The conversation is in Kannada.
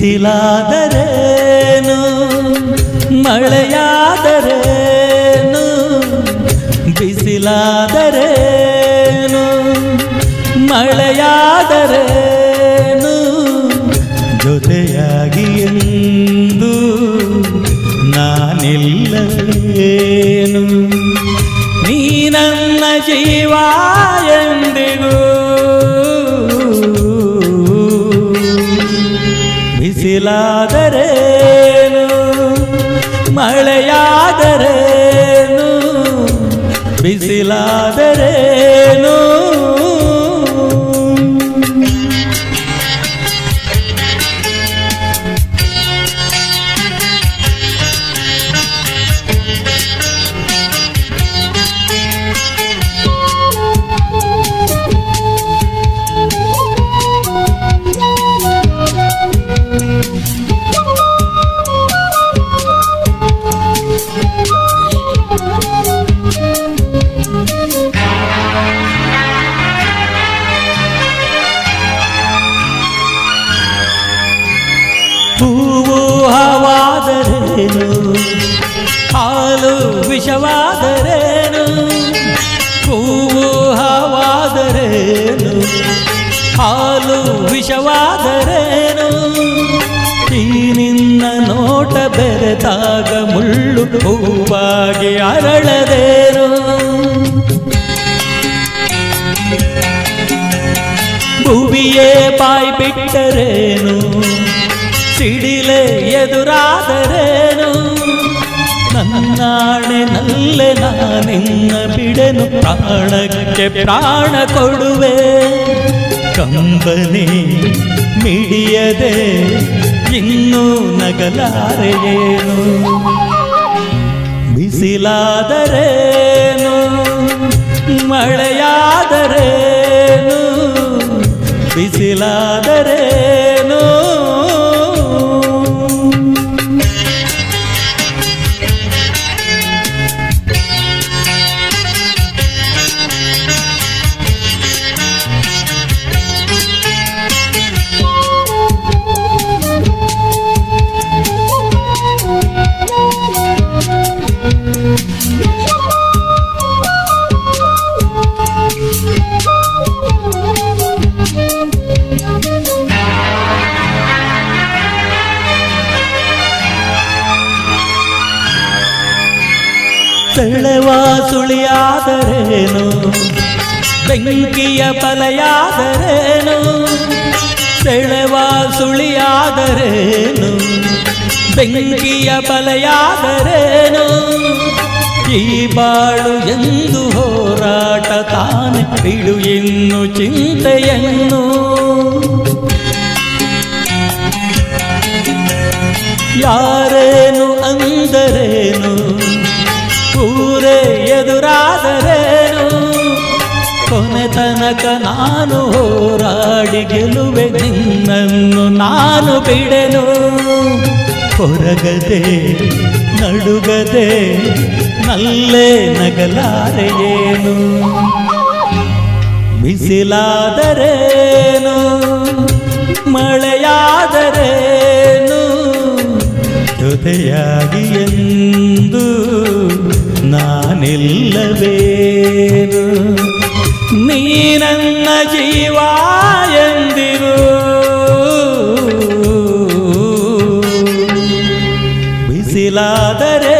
ಬಿಸಿಲಾದರೇನು ಮಳೆಯಾದರೇನು, ಬಿಸಿಲಾದರೇನು ಮಳೆಯಾದರೇನು, ಜೊತೆಯಾಗಿ ಎಂದು ನಾನಿಲ್ಲವೇನು. ನೀ ನನ್ನ ಜೀವ ಎಂದಿಗೂ ಬಿಸಿಲಾದರೇನು ಮಳೆಯಾದರೇನು, ಬಿಸಿಲಾದರೇನು. ಹೂವು ಹವಾದರೇನು, ಹಾಲು ವಿಷವಾದರೇನು, ಹೂವು ಹವಾದರೇನು, ಹಾಲು ವಿಷವಾದರೇನು, ಈ ನಿನ್ನ ನೋಟ ಬೆರೆತಾಗ ಮುಳ್ಳು ಹೂವಾಗಿ ಅರಳದೇನು, ಭುವಿಯೇ ಬಾಯಿ ಬಿಟ್ಟರೇನು, ಸಿಡಿಲೆ ಎದುರಾದರೇನು, ನನ್ನಾಣೆ ನಲ್ಲೆ ನಾನಿನ್ನ ಬಿಡೆನು, ಪ್ರಾಣಕ್ಕೆ ಪ್ರಾಣ ಕೊಡುವೆ, ಕಂಬನಿ ಮಿಡಿಯದೆ ಇನ್ನೂ ನಗಲಾರೆಯೇನು. ಬಿಸಿಲಾದರೇನು ಮಳೆಯಾದರೇನು, ಬಿಸಿಲಾದರೇನು. ಸೆಳೆವ ಸುಳಿಯಾದರೇನು, ಬೆಂಕಿಯ ಬಲೆಯಾದರೇನು, ಸೆಳೆವ ಸುಳಿಯಾದರೇನು, ಬೆಂಕಿಯ ಬಲೆಯಾದರೇನು, ಈ ಬಾಳು ಎಂದು ಹೋರಾಟ ತಾನೆ ಬಿಡು ಇನ್ನು ಚಿಂತೆಯನ್ನು. ಯಾರೇನು ಅಂದರೇನು, ಊರೇ ಎದುರಾದರೇನು, ಕೊನೆ ತನಕ ನಾನು ಹೋರಾಡಿ ಗೆಲುವೆ ನಿನ್ನನ್ನು ನಾನು ಬಿಡೆನು. ಹೊರಗದೆ ನಡುಗದೆ ನಲ್ಲೇ ನಗಲಾರೆಯೇನು. ಬಿಸಿಲಾದರೇನು ಮಳೆಯಾದರೇನು, ಜೊತೆಯಾಗಿ ಎಂದು ನಾನಿಲ್ಲವೇನು. ನೀ ನನ್ನ ಜೀವ ಎಂದಿರು ಬಿಸಿಲಾದರೆ